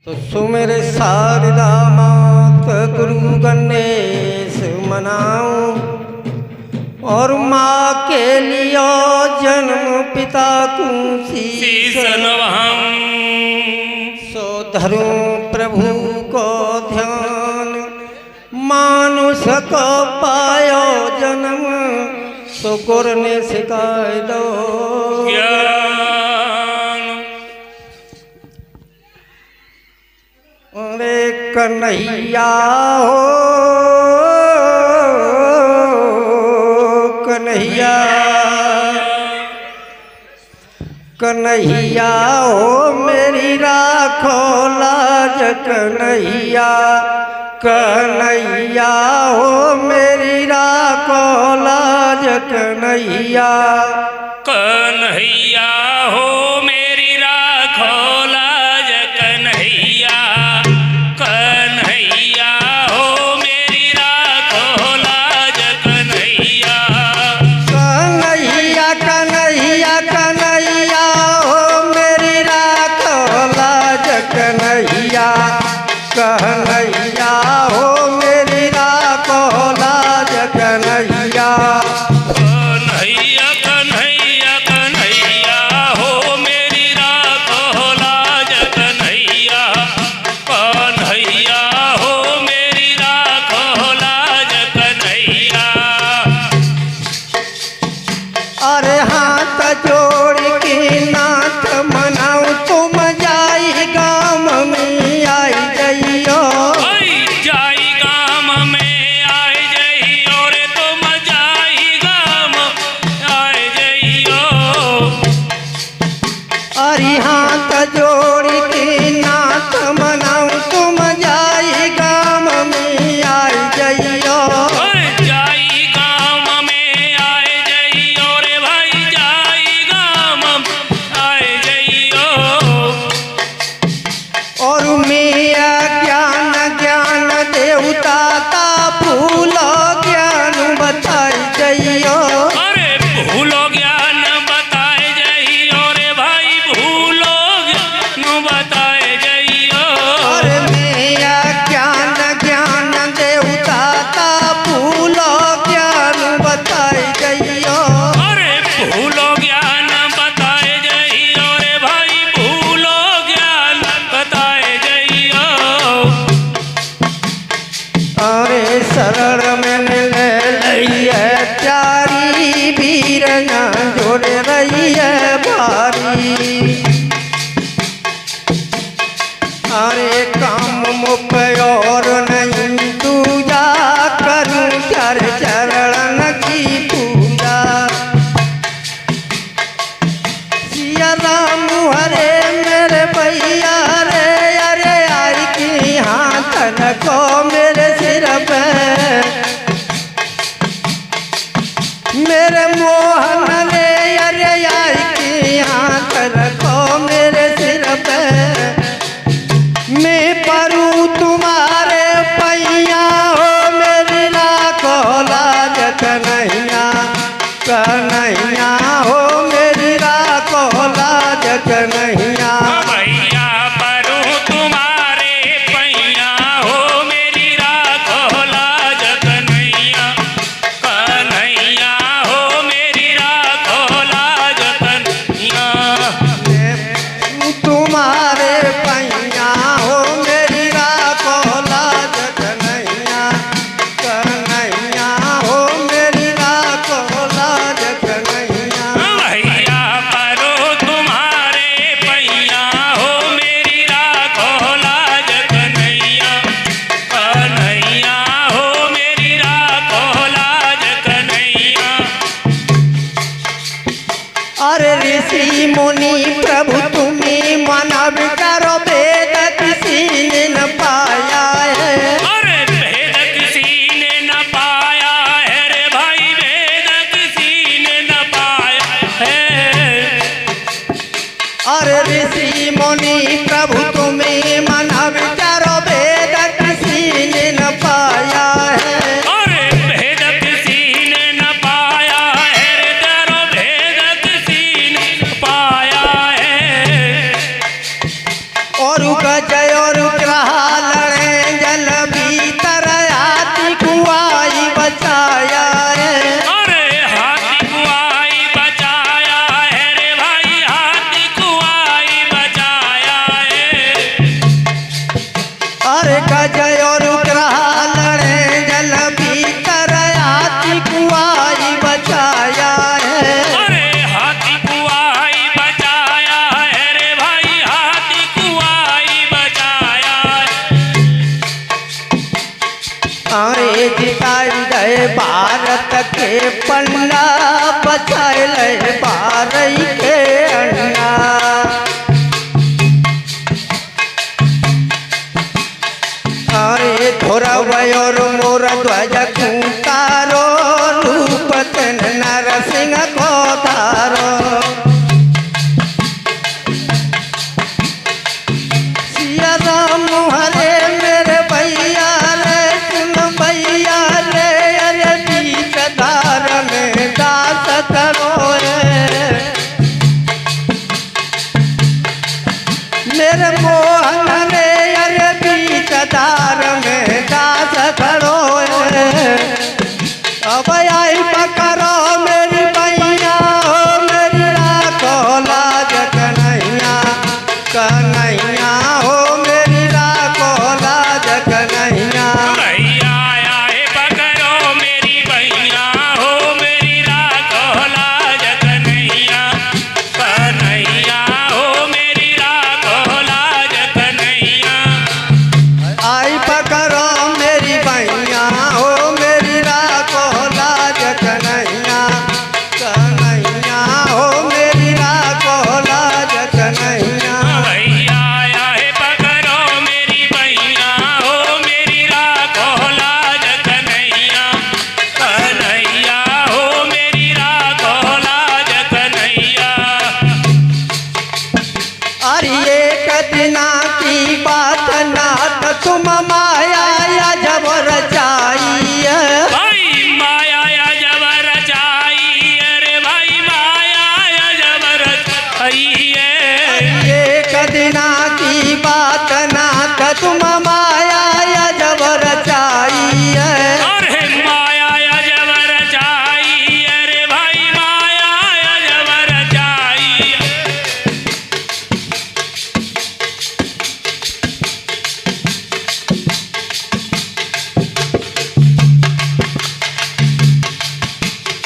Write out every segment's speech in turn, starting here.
तो सुमेरे शारदा मात गुरु गणेश मनाऊं और माँ के लिए जन्म पिता को शीश नवाऊं। सो धरूं प्रभु को ध्यान मानुष को पायो जन्म सो गुर ने सिखाए दो अरे कन्हैया हो कन्हैया कन्हैया हो मेरी राखो लाज कन्हैया कन्हैया हो मेरी राखो लाज कन्हैया कन्हैया हो मेरी राखो लाज कन्हैया कन्हैया हो मेरी राखो लाज कन्हैया कन्हैया कन्हैया कन्हैया हो मेरी राखो लाज कन्हैया कन्हैया हो मेरी राखो लाज कन्हैया कन्हैया कन्हैया कन्हैया हो मेरी राखो लाज कन्हैया कन्हैया हो मेरी राखो लाज कन्हैया। अरे हाथ जोड़ के नाथ मनाऊ तुम जाई गाम में आई जइयो जाई गाम में आए जइयो रे तुम जाई गाम आए जइयो। अरे हाथ जोड़ के नाथ मनाऊ तुम जाई गाम में आई जइयो जाई गाम में आए जइयो रे भाई जाई गाम आए जइयो। और मेरा ज्ञान ज्ञान देवता का फूल ज्ञान बताई जइयो अरे भूलो ज्ञान बताए जइयो रे भाई भूलो ज्ञान बताए जइयो। और मेरा ज्ञान ज्ञान देवता का फूल ज्ञान बताई जइयो अरे भूलो ज्ञान बताए जइयो रे भाई भूलो ज्ञान बताए जइयो। अरे शरण में ले लई है प्यारी वीरना जोड़ रही है भारी अरे काम मुप और नहीं दूजा करूं चार चरण की पूजा सिया राम हरे मेरे भैया रे अरे आई की हाथ रखो मेरे सिर पे मेरे मोहन रे अरे आई की हाथ रखो मेरे सिर पे मैं परूं तुम्हारे और ग्रहा लड़े जल भीतर आती कुआई बचाया है। अरे हाथी कुआई बचाया है रे भाई, हाथी कुआई बचाया है। अरे गजय और ग्रहा लड़े जल भीतर आती कुआई बचाया है। अरे हाथी कुआई बचाया है रे भाई, हाथी कुआई बचाया है। अरे जिताई गए भारत के पन्ना बचाए ले बारई के अन्ना। अरे धोरवय और मोर ध्वज खूंटारो रूप तेन नरसिंह को धारो। सिया राम हरे मेरे भैया रे सुन भैया रे अरे बीच धार में दास करो रे। मेरे मोहन रे अरे बीच धार में दास खड़ो रे। अब आई पकड़ो मेरी भैया हो मेरी राखो लाज कन्हैया। कन्हैया हो मेरी राखो लाज कन्हैया। भैया आए पकड़ो मेरी भैया हो मेरी राखो लाज कन्हैया। कन्हैया हो मेरी राखो लाज कन्हैया। आई पकड़ो मेरी भैया हो मेरी राखो लाज कन्हैया। कन्हैया हो मेरी राखो लाज कन्हैया। भैया आए पकड़ो मेरी भैया हो मेरी राखो लाज कन्हैया। कन्हैया हो मेरी राखो लाज कन्हैया। अरे एक दिना की बात नाथ तुम माया या जब रचाई है। भाई माया या जबर रचाई, अरे भाई माया या जबर रचाई है। एक दिना की बात नाथ तुम माया या जब रचाई है। अरे माया या जबर रचाई, अरे भाई माया या जबर रचाई।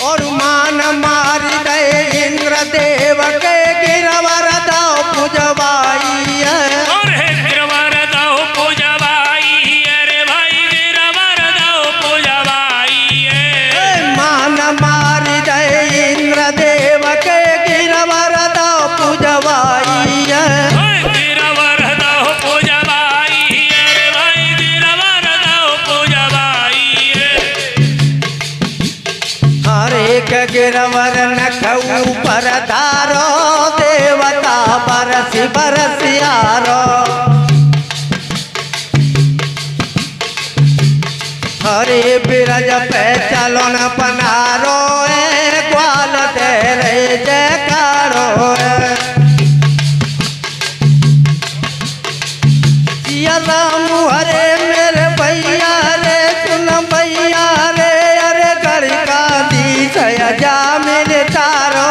और मान मार दे इंद्र देव के गिरवर दाव पुजवाई है। अरे गिरवर दो पूजवाई, अरे भाई गिरवर दो पूजवाई है। मान मार दे इंद्र देव के गिरवर दाव पुजवाई है। गिरवर दो पूजवाई, अरे भाई गिरवर दो पूजवाई है। हर एक गिरवर नखऊ पर धारो देवता बरसी बरसियारो। हरे बिरज पे चलो न पनारो ए ग्वाल दे रे जयकारो ए। सिया राम हरे मेरे भैया रे सुन भैया रे अरे गढ़ का दीस जा मेरे तारो।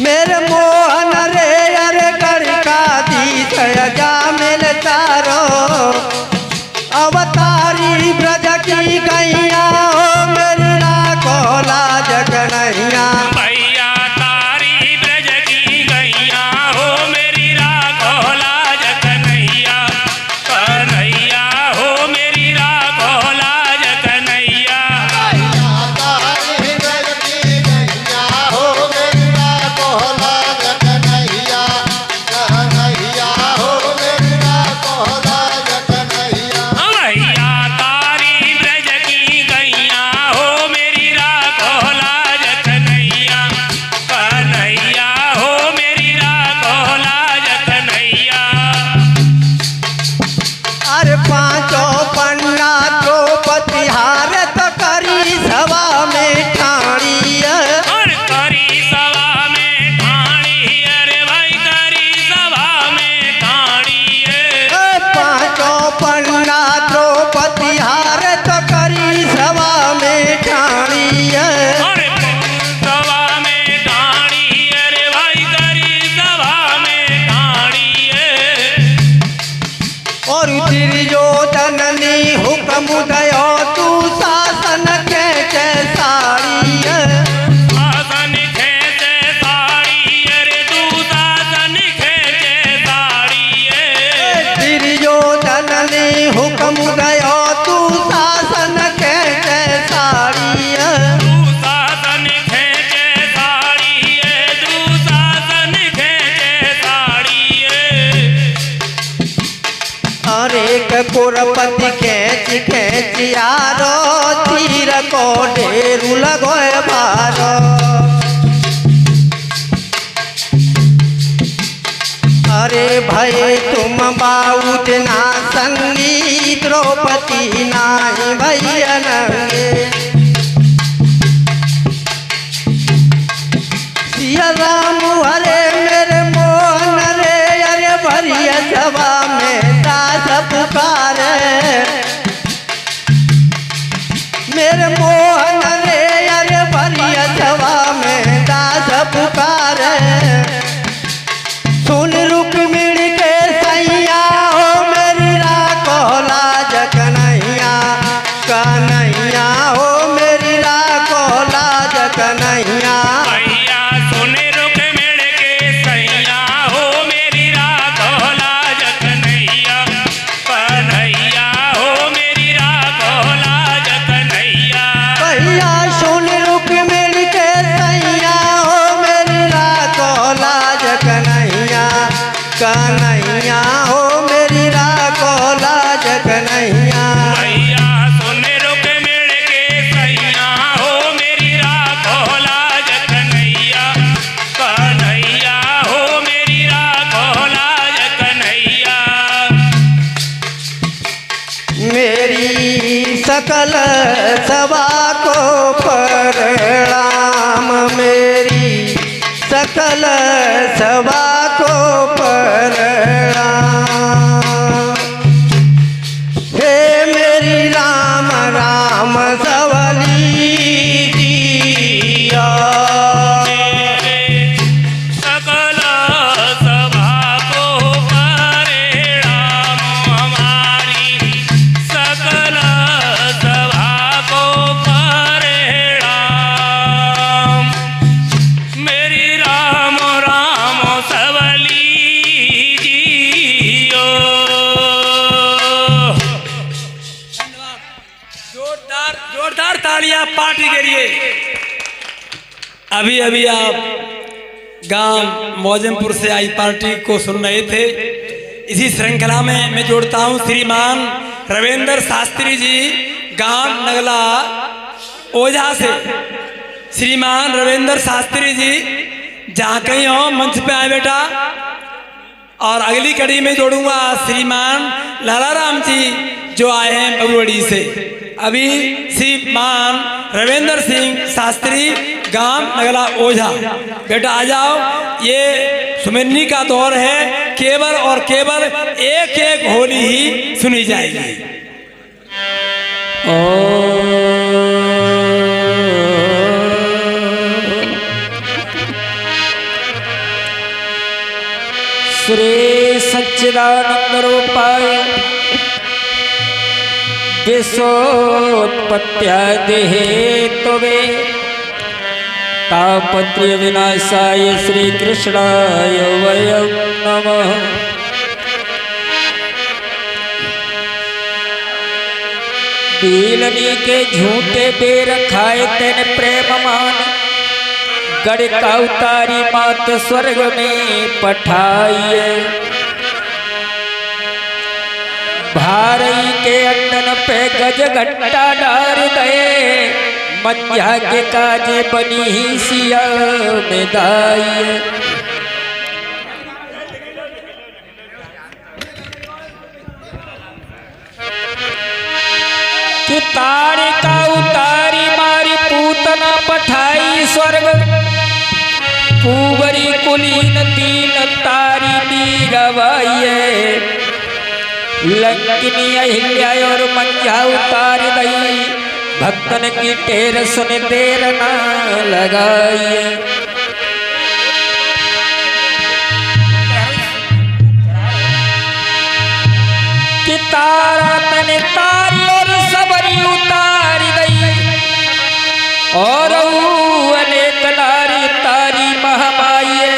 मेरे मोहन रे अरे गढ़ का दीस जा मेरे तारो। अवतारी ब्रज की गैया हो मेरी राखो लाज कन्हैया। भैया तारी ब्रज की गैया हो मेरी राखो लाज कन्हैया। थम गयो तू शासन खेचे साड़ी तू शासन खेचे साड़ी तू शासन खेचे साड़ी अरे कुरपति खेच खेच यारो तीर को ढेरू लगोए भारो अरे भाई तुम बाउज ना संगी द्रौपदी नाई भैया नंगे सिया राम हरे मेरे मोहन रे अरे भरिया सभा में दास पुकारे मेरे मोहन रे अरे भरिया सभा में दास पुकारे सुन रुक्मिणी के सैया हो मेरी राखो लाज कन्हैया कन्हैया हो मेरी राखो लाज कन्हैया भैया सुन रुक्मिणी के सैया हो मेरी राखो लाज कन्हैया कन्हैया हो मेरी राखो लाज कन्हैया भैया सुन रुक्मिणी के सैया हो मेरी राखो लाज कन्हैया कन्हैया हो मेरी राखो लाज कन्हैया भैया सुन रुक्मिणी के सैया हो मेरी राखो लाज कन्हैया कन्हैया हो मेरी राखो लाज कन्हैया मेरी सकल सभा को प्रणाम मेरी सकल सभा को प्रणाम हे मेरी राम राम सवली जिया सकल सभा को परिणाम हमारी सकल सभा को परिणाम मेरी राम राम सवली जियो जोरदार तालियां पार्टी के लिए। अभी अभी आप गांव मौजमपुर से आई पार्टी को सुन रहे थे। इसी श्रृंखला में मैं जोड़ता हूं श्रीमान रविंद्र शास्त्री जी गांव नगला ओझा से। श्रीमान रविंद्र शास्त्री जी जहाँ कहीं हो मंच पे आए बेटा। और अगली कड़ी में जोड़ूंगा श्रीमान लालाराम जी जो आए हैं बबुड़ी से। अभी श्रीमान रविंद्र सिंह शास्त्री गांव नगला ओझा बेटा आ जाओ। ये सुमिरनी का दौर है, केवल और केवल एक एक होली ही सुनी जाएगी। श्री सच्चिदानंद रूपाय विश्वोत्पत्त्यादि हेतवे तापत्रय विनाशाय श्री कृष्णाय वयं नमः। बीलनी के झूठे बेर खाए तेन प्रेम मान गड़ का उतारी मात स्वर्ग में पठाइए। भारई के अंडन पे गज घट्टा डार दे मध्या के काजे बनी ही सिया में दाइए। कि तारे का उतारी मारी पूतना पठाई स्वर्ग कुबरी कुलीन तीन तारी दी गवाइए। लंकिनी अहिल्या और मंझा उतार गई भक्तन की टेर सुन देर ना लगाइए। कि तारा तने तारी और सबरी उतार गई और अनेक नारी तारी महामाइए।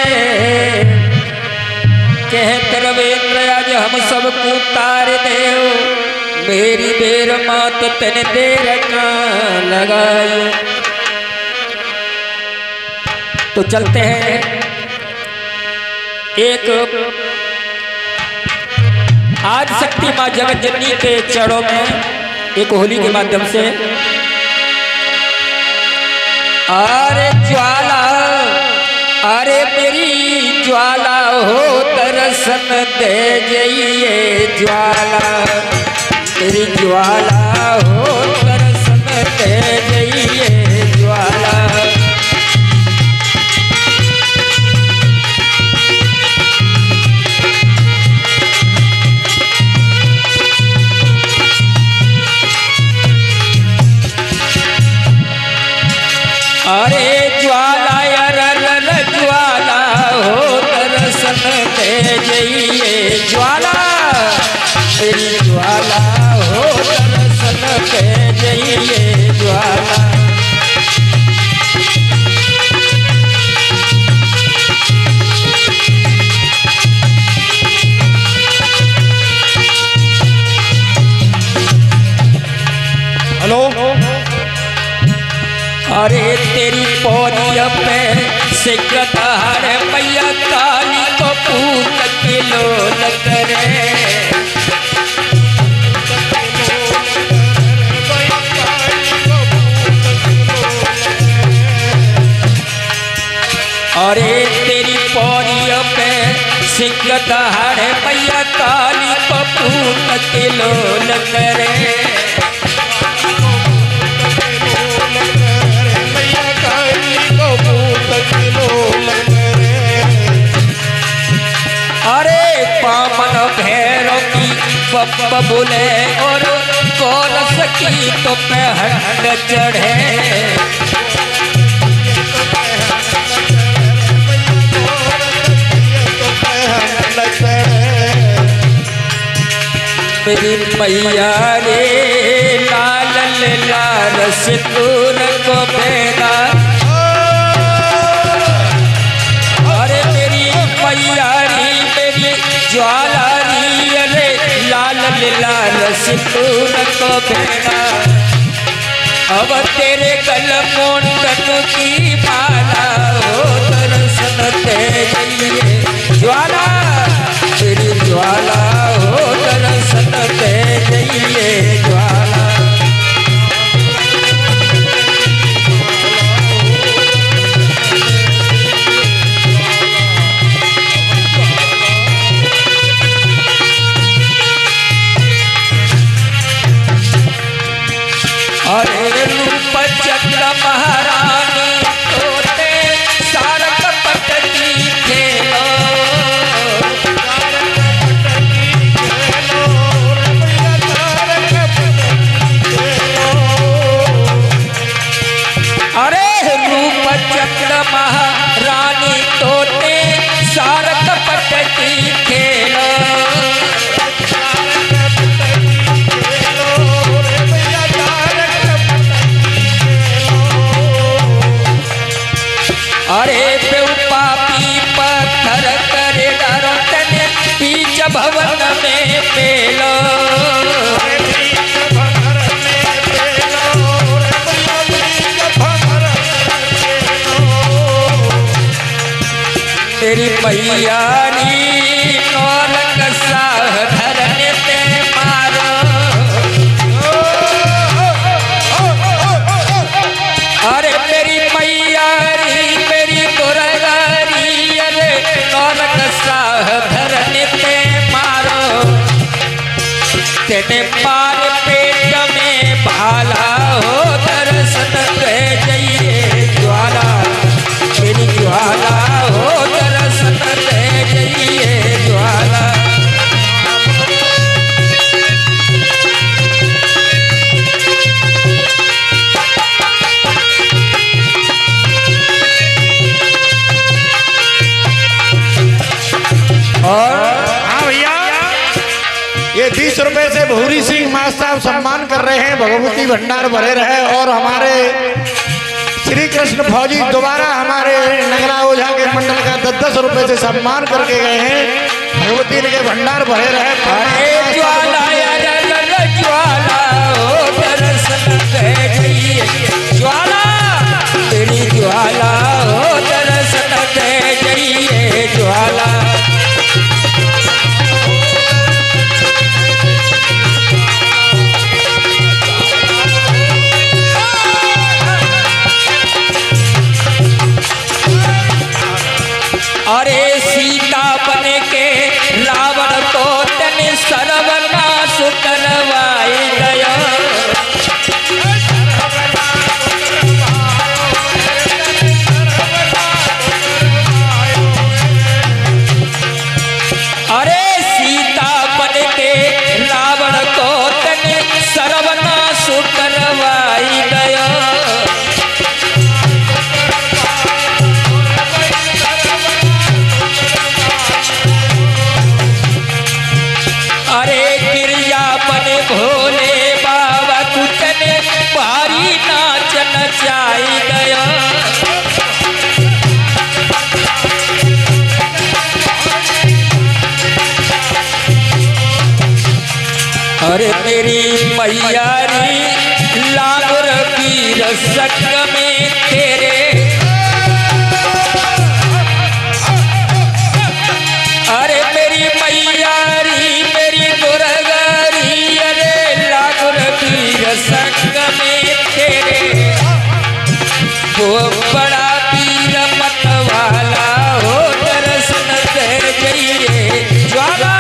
कहत रविंद्र आज हम सबको तार देव मेरी बेर मात तन देर ना लगाई। तो चलते हैं एक आज शक्ति माँ जगत जननी के चरणों में एक होली के माध्यम से। अरे ज्वाला, अरे मेरी ज्वाला हो दर्शन दे जाइए ज्वाला, मेरी ज्वाला हो दर्शन दे जाइए ज्वाला। अरे ज्वाला ज्वाला हो दर्शन दे जाइए ज्वाला, मेरी ज्वाला हो दर्शन दे जाइए ज्वाला। हेलो। अरे तेरी पौड़ी पे सिकदार मैया काली को पूत किलो करे। अरे तेरी पौड़ी पे सिकदार मैया काली को पूत किलो करे। अरे पावन भैरव की बबुले और कोरस की तो पहन चढ़े। मेरी मैया रे लाल लाल सिंदूर को बेगा। अरे मेरी मैया री मेरी ज्वाला री, अरे लाल लाल सिंदूर को बेगा। अब तेरे गल मोंडन की माला हो दर्शन दे जाइए ज्वाला, मेरी ज्वाला हो दर्शन दे जाइए ज्वाला। अरे रूप चंद्र महारानी तोते सारक पटकी खेलो। अरे रूप चंद्र महारानी तोते सारक पटकी खेलो। अरे पापी पत्थर करे डरो तने बीच भवन में पेलो। तेरी मैया नी नौलख साह धरने ते मारो। अरे मेरी मैया साह धरने ते मारो। तेने मार पेट में भाला हो दर्शन दे जाइए ज्वाला, मेरी ज्वाला हो दर्शन दे जाइए ज्वाला। और हाँ भैया, ये 20 रुपए से भूरी सिंह मास्टर साहब सम्मान कर रहे हैं। भगवती भंडार भरे रहे। और हमारे श्री कृष्ण फौजी दोबारा हमारे नगला ओझा के मंडल का 10-10 रुपए से सम्मान करके गए हैं। भगवती के भंडार भरे रहे। ज्वाला मचाई गया। अरे मेरी मैयारी लांगुर की रसक में तेरे, अरे मेरी मैयारी मेरी दुर्गारी, अरे लांगुर की रसक में तेरे, वो बड़ा पीर मतवाला हो दर्शन दे जाइए ज्वाला,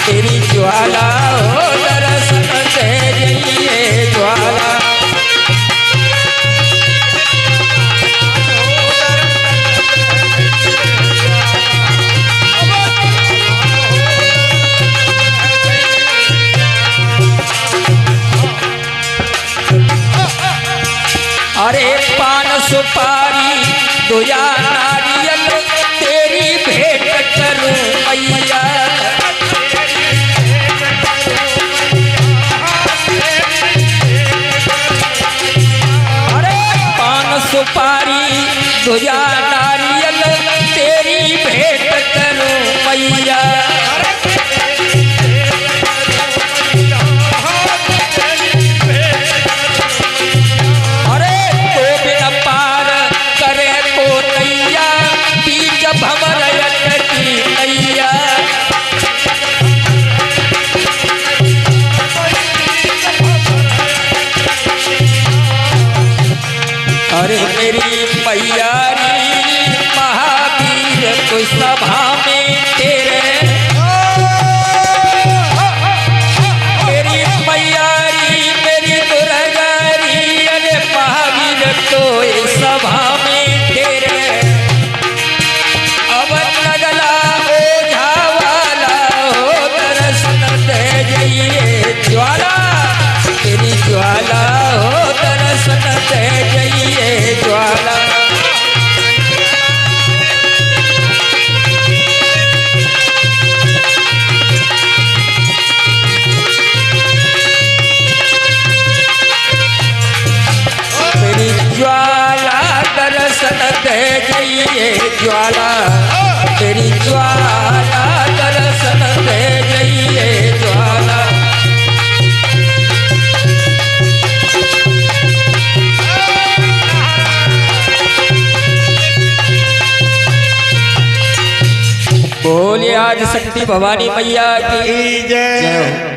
तेरी ज्वाला हो दर्शन दे जाइए ज्वाला। अरे पान सुपारी दुया नारियल तेरी भेंट करूं मैया, अरे पान सुपारी दुया नारियल तेरी भेंट करूं मैया। अरे मेरी मैयारी महावीर को सभा में तेरे, मेरी मैयारी मेरी दुर्गारी, अरे महावीर को सभा में तेरे, अब नगला ओझा वाला हो दर्शन दे जाइए ज्वाला, तेरी ज्वाला हो दर्शन दे जाइए ज्वाला। मेरी ज्वाला दर्शन दे जाइए ज्वाला, तेरी ज्वाला दर्शन दे जाइए ज्वाला। बोलिए आज शक्ति भवानी मैया की जय।